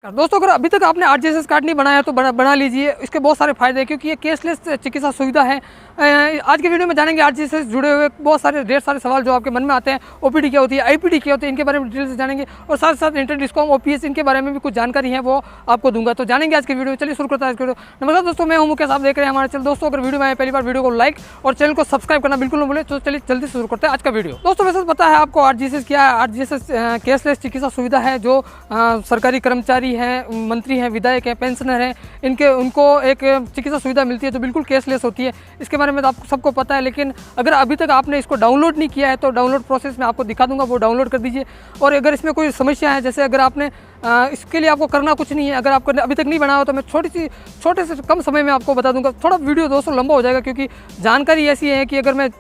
दोस्तों अगर अभी तक आपने आरजीएसएस कार्ड नहीं बनाया तो बना लीजिए। इसके बहुत सारे फायदे हैं क्योंकि ये केसलेस चिकित्सा सुविधा है। आज के वीडियो में जानेंगे आरजीएसएस जुड़े हुए बहुत सारे ढेर सारे सवाल जो आपके मन में आते हैं। ओपीडी क्या होती है, आईपीडी क्या होती है, इनके बारे में डिटेल से जानेंगे और साथ साथ इंटर डिस्कॉम ओपीएस इनके बारे में भी कुछ जानकारी है वो आपको दूंगा। तो जानेंगे आज के वीडियो में। चलिए शुरू करते हैं आज के वीडियो। नमस्कार दोस्तों, मैं हूं मुकेश, आप देख रहे हैं हमारे चैनल। दोस्तों अगर वीडियो में आए पहली बार वीडियो को लाइक और चैनल को सब्सक्राइब करना बिल्कुल न भूलें। तो चलिए जल्दी शुरू करते हैं आज का वीडियो। दोस्तों वैसे पता है आपको आरजीएसएस क्या है। आरजीएसएस केसलेस चिकित्सा सुविधा है जो सरकारी कर्मचारी हैं, मंत्री हैं, विधायक हैं, पेंशनर हैं, उनको एक चिकित्सा सुविधा मिलती है जो बिल्कुल केसलेस होती है। इसके बारे में तो आपको सबको पता है, लेकिन अगर अभी तक आपने इसको डाउनलोड नहीं किया है तो डाउनलोड प्रोसेस में आपको दिखा दूंगा, वो डाउनलोड कर दीजिए। और अगर इसमें कोई समस्या है, जैसे अगर आपने इसके लिए आपको करना कुछ नहीं है, अगर आपको अभी तक नहीं बनाया हो तो मैं छोटे से कम समय में आपको बता दूंगा। थोड़ा वीडियो दोस्तों लंबा हो जाएगा क्योंकि जानकारी ऐसी है कि अगर मैं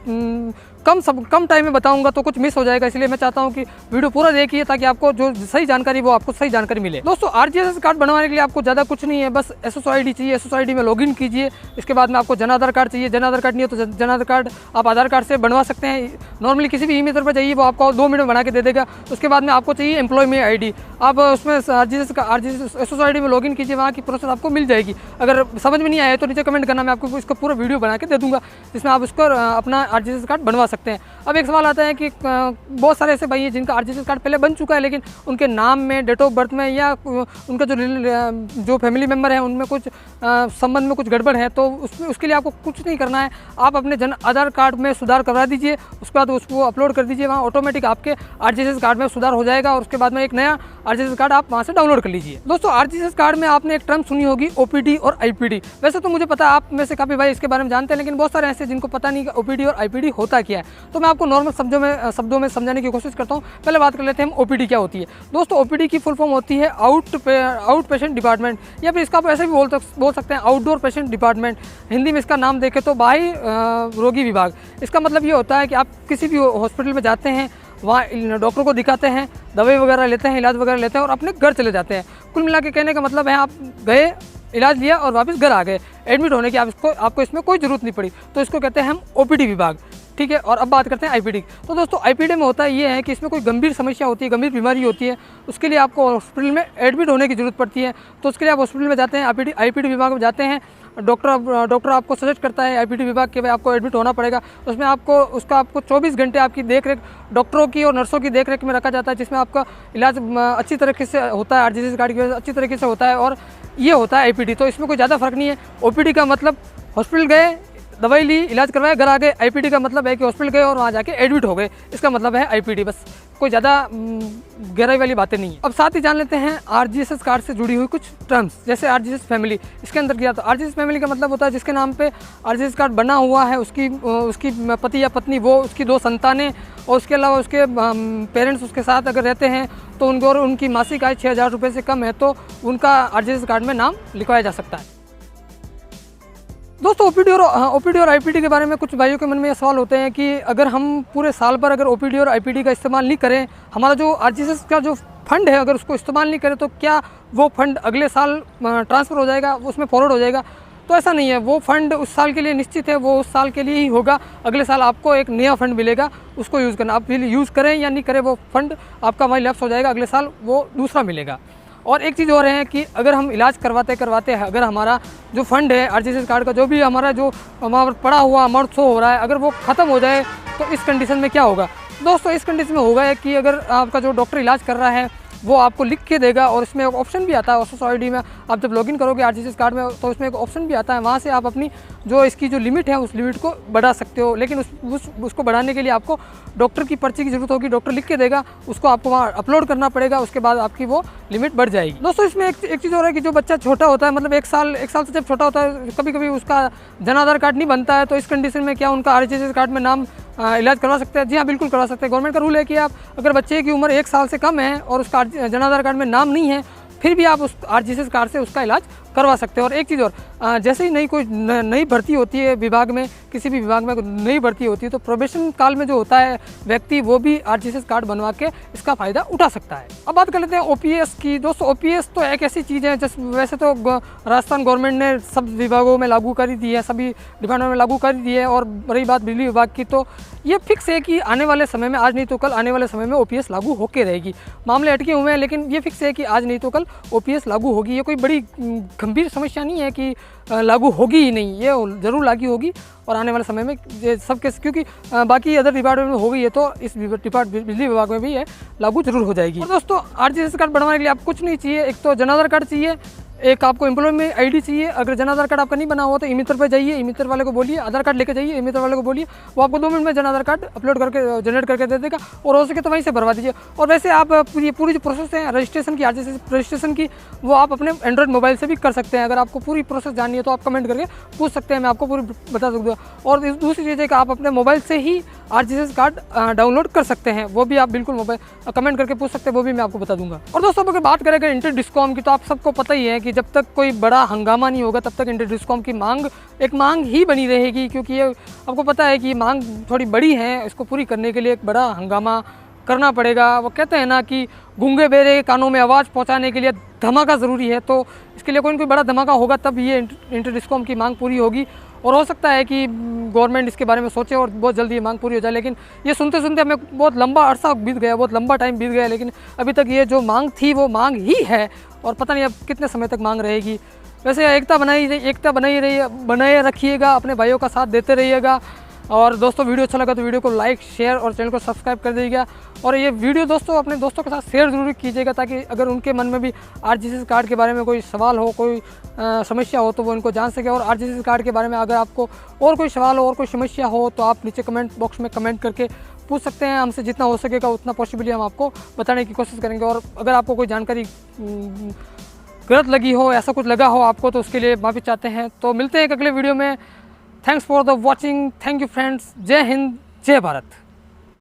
कम टाइम में बताऊंगा तो कुछ मिस हो जाएगा, इसलिए मैं चाहता हूं कि वीडियो पूरा देखिए ताकि आपको जो सही जानकारी वो आपको सही जानकारी मिले। दोस्तों आरजीएसएस कार्ड बनवाने के लिए आपको ज़्यादा कुछ नहीं है, बस एसएसओआईडी चाहिए। एसएसओआईडी में लॉगिन कीजिए। इसके बाद में आपको जन आधार कार्ड चाहिए। जन आधार कार्ड नहीं है तो जन आधार कार्ड आप आधार कार्ड से बनवा सकते हैं। नॉर्मली किसी भी ईमेल पर चाहिए, वो आपको 2 मिनट में बना के दे देगा। उसके बाद में आपको चाहिए एम्प्लॉयमेंट आईडी। आप उसमें एसएसओआईडी में लॉगिन कीजिए, वहाँ की प्रोसेस आपको मिल जाएगी। अगर समझ में नहीं आया तो नीचे कमेंट करना, मैं आपको इसका पूरा वीडियो बना के दे दूँगा जिसमें आप उसको अपना आरजीएसएस कार्ड बनवा सकते हैं। अब एक सवाल आता है कि बहुत सारे ऐसे भाई हैं जिनका आरजीएसएस कार्ड पहले बन चुका है, लेकिन उनके नाम में, डेट ऑफ बर्थ में या उनका जो फैमिली मेम्बर है उनमें कुछ संबंध में कुछ गड़बड़ है, तो उसके लिए आपको कुछ नहीं करना है। आप अपने जन आधार कार्ड में सुधार करवा दीजिए, उसके बाद उसको अपलोड कर दीजिए। वहाँ ऑटोमेटिक आपके आरजीएसएस कार्ड में सुधार हो जाएगा और उसके बाद में एक नया आरजीएसएस कार्ड आप वहाँ से डाउनलोड कर लीजिए। दोस्तों आरजीएसएस कार्ड में आपने एक टर्म सुनी होगी, ओपीडी और आईपीडी। वैसे तो मुझे पता है आप में से काफ़ी भाई इसके बारे में जानते हैं, लेकिन बहुत सारे ऐसे जिनको पता नहीं कि ओपीडी और आईपीडी होता क्या है। तो मैं आपको नॉर्मल शब्दों में समझाने की कोशिश करता हूँ। पहले बात कर लेते हैं हम ओपीडी क्या होती है। दोस्तों ओपीडी की फुल फॉर्म होती है आउट पेशेंट डिपार्टमेंट, या फिर इसका आप ऐसे भी बोल सकते हैं आउटडोर पेशेंट डिपार्टमेंट। हिंदी में इसका नाम देखें तो बाह्य रोगी विभाग। इसका मतलब ये होता है कि आप किसी भी हॉस्पिटल में जाते हैं, वहाँ डॉक्टर को दिखाते हैं, दवाई वगैरह लेते हैं, इलाज वगैरह लेते हैं और अपने घर चले जाते हैं। कुल मिला के कहने का मतलब है आप गए, इलाज लिया और वापस घर आ गए। एडमिट होने की आपको इसमें कोई ज़रूरत नहीं पड़ी, तो इसको कहते हैं हम ओपीडी विभाग। ठीक है, और अब बात करते हैं आईपीडी। तो दोस्तों आईपीडी में होता ये है कि इसमें कोई गंभीर समस्या होती है, गंभीर बीमारी होती है, उसके लिए आपको हॉस्पिटल में एडमिट होने की ज़रूरत पड़ती है। तो उसके लिए आप हॉस्पिटल में जाते हैं, आईपीडी विभाग में जाते हैं। डॉक्टर आपको सजेस्ट करता है आईपीडी विभाग के भाई आपको एडमिट होना पड़ेगा। उसमें आपको 24 घंटे आपकी देखरेख डॉक्टरों की और नर्सों की देखरेख में रखा जाता है, जिसमें आपका इलाज अच्छी तरीके से होता है, आरजीएसएस कार्ड की वजह से अच्छी तरीके से होता है, और ये होता है आईपीडी। तो इसमें कोई ज़्यादा फर्क नहीं है। ओपीडी का मतलब हॉस्पिटल गए, दवाई ली, इलाज करवाया, घर आ गए। आईपीडी का मतलब है कि हॉस्पिटल गए और वहाँ जाके एडमिट हो गए, इसका मतलब है आईपीडी। बस कोई ज़्यादा गहराई वाली बातें नहीं है। अब साथ ही जान लेते हैं आरजीएसएस कार्ड से जुड़ी हुई कुछ टर्म्स, जैसे आरजीएसएस फैमिली। इसके अंदर क्या, तो आरजीएसएस फैमिली का मतलब होता है जिसके नाम पे आरजीएसएस कार्ड बना हुआ है, उसकी पति या पत्नी, वो उसकी 2 संतानें और उसके अलावा उसके पेरेंट्स उसके साथ अगर रहते हैं तो उनकी मासिक आय 6,000 रुपये से कम है तो उनका आरजीएसएस कार्ड में नाम लिखवाया जा सकता है। दोस्तों ओपीडी और आईपीडी के बारे में कुछ भाइयों के मन में ये सवाल होते हैं कि अगर हम पूरे साल भर अगर ओपीडी और आईपीडी का इस्तेमाल नहीं करें, हमारा जो आरजीएसएस का जो फंड है अगर उसको इस्तेमाल नहीं करें तो क्या वो फंड अगले साल ट्रांसफ़र हो जाएगा, उसमें फॉरवर्ड हो जाएगा? तो ऐसा नहीं है। वो फंड उस साल के लिए निश्चित है, वो उस साल के लिए ही होगा। अगले साल आपको एक नया फंड मिलेगा, उसको यूज़ करना। आप यूज़ करें या नहीं करें, वो फंड आपका वहीं लैप्स हो जाएगा, अगले साल वो दूसरा मिलेगा। और एक चीज़ और है कि अगर हम इलाज करवाते हैं, अगर हमारा जो फंड है आरजीएसएस कार्ड का, जो भी हमारा पड़ा हुआ अमाउंट शो हो रहा है, अगर वो ख़त्म हो जाए तो इस कंडीशन में क्या होगा? दोस्तों इस कंडीशन में होगा कि अगर आपका जो डॉक्टर इलाज कर रहा है वो आपको लिख के देगा, और इसमें एक ऑप्शन भी आता है एसएसओआईडी में। आप जब लॉगिन करोगे आरजीएसएस कार्ड में तो उसमें एक ऑप्शन भी आता है, वहाँ से आप अपनी जो इसकी जो लिमिट है उस लिमिट को बढ़ा सकते हो। लेकिन उसको बढ़ाने के लिए आपको डॉक्टर की पर्ची की जरूरत होगी, डॉक्टर लिख के देगा, उसको आपको वहाँ अपलोड करना पड़ेगा, उसके बाद आपकी वो लिमिट बढ़ जाएगी। दोस्तों इसमें एक चीज़ और है कि जो बच्चा छोटा होता है, मतलब एक साल से जब छोटा होता है, कभी कभी उसका जन आधार कार्ड नहीं बनता है, तो इस कंडीशन में क्या उनका आरजीएसएस कार्ड में नाम इलाज करवा सकते हैं? जी हाँ, बिल्कुल करवा सकते हैं। गवर्नमेंट का रूल है कि आप अगर बच्चे की उम्र 1 साल से कम है और उसका जन आधार कार्ड में नाम नहीं है, फिर भी आप उस आरजीएसएस कार्ड से उसका इलाज करवा सकते हैं। और एक चीज़ और, जैसे ही कोई नई भर्ती होती है विभाग में, किसी भी विभाग में नई भर्ती होती है, तो प्रोबेशन काल में जो होता है व्यक्ति, वो भी आरजीएसएस कार्ड बनवा के इसका फ़ायदा उठा सकता है। अब बात कर लेते हैं ओपीएस की। दोस्तों ओपीएस तो एक ऐसी चीज़ है वैसे तो राजस्थान गवर्नमेंट ने सब विभागों में लागू कर दी है, सभी डिपार्टमेंट में लागू कर दी है। और रही बात बिजली विभाग की, तो ये फिक्स है कि आने वाले समय में, आज नहीं तो कल, आने वाले समय में ओपीएस लागू होके रहेगी। मामले अटके हुए हैं, लेकिन ये फिक्स है कि आज नहीं तो कल ओपीएस लागू होगी। ये कोई बड़ी गंभीर समस्या नहीं है कि लागू होगी ही नहीं, ये ज़रूर लागू होगी। और आने वाले समय में ये सबके, क्योंकि बाकी अदर डिपार्टमेंट में हो गई है, तो इस बिजली विभाग में भी ये लागू जरूर हो जाएगी। और दोस्तों आरजीएसएस कार्ड बनवाने के लिए आप कुछ नहीं चाहिए, एक तो जन आधार कार्ड चाहिए, एक आपको एम्प्लॉयमेंट आईडी चाहिए। अगर जन आधार कार्ड आपका नहीं बना हुआ तो ई-मित्र पर जाइए, ई-मित्र वाले को बोलिए आधार कार्ड लेके जाइए, ई-मित्र वाले को बोलिए, वो आपको 2 मिनट में जन आधार कार्ड अपलोड करके जनरेट करके दे देगा। और हो सके तो वहीं से भरवा दीजिए। और वैसे आप पूरी जो प्रोसेस है रजिस्ट्रेशन की, आरजीएसएस रजिस्ट्रेशन की, वो आप अपने एंड्रॉइड मोबाइल से भी कर सकते हैं। अगर आपको पूरी प्रोसेस जाननी है तो आप कमेंट करके पूछ सकते हैं, मैं आपको पूरी बता दूँगा। और दूसरी चीज़ है कि आप अपने मोबाइल से ही आरजीएसएस कार्ड डाउनलोड कर सकते हैं, वो भी आप बिल्कुल मोबाइल कमेंट करके पूछ सकते हैं, वो भी मैं आपको बता दूंगा। और दोस्तों अगर बात करें इंटर डिस्कॉम की, तो आप सबको पता ही है कि जब तक कोई बड़ा हंगामा नहीं होगा तब तक इंटर डिस्कॉम की मांग ही बनी रहेगी। क्योंकि ये आपको पता है कि मांग थोड़ी बड़ी है, इसको पूरी करने के लिए एक बड़ा हंगामा करना पड़ेगा। वो कहते हैं ना कि गूंगे बेरे के कानों में आवाज़ पहुंचाने के लिए धमाका ज़रूरी है, तो इसके लिए कोई ना कोई बड़ा धमाका होगा तब ये इंटर डिस्कॉम की मांग पूरी होगी। और हो सकता है कि गवर्नमेंट इसके बारे में सोचे और बहुत जल्दी ये मांग पूरी हो जाए। लेकिन ये सुनते सुनते हमें बहुत लंबा अरसा बीत गया, बहुत लंबा टाइम बीत गया, लेकिन अभी तक ये जो मांग थी वो मांग ही है। और पता नहीं अब कितने समय तक मांग रहेगी। वैसे एकता बनाए रखिएगा, अपने भाइयों का साथ देते रहिएगा। और दोस्तों वीडियो अच्छा लगा तो वीडियो को लाइक, शेयर और चैनल को सब्सक्राइब कर दीजिएगा। और ये वीडियो दोस्तों अपने दोस्तों के साथ शेयर ज़रूर कीजिएगा, ताकि अगर उनके मन में भी आरजीएसएस कार्ड के बारे में कोई सवाल हो, कोई समस्या हो, तो वो इनको जान सके। और आरजीएसएस कार्ड के बारे में अगर आपको और कोई सवाल हो और कोई समस्या हो, तो आप नीचे कमेंट बॉक्स में कमेंट करके पूछ सकते हैं। हमसे जितना हो सकेगा उतना पॉसिबली हम आपको बताने की कोशिश करेंगे। और अगर आपको कोई जानकारी गलत लगी हो, ऐसा कुछ लगा हो आपको, तो उसके लिए माफ़ी चाहते हैं। तो मिलते हैं एक अगले वीडियो में। Thanks for the watching. Thank you friends. जय हिंद, जय भारत।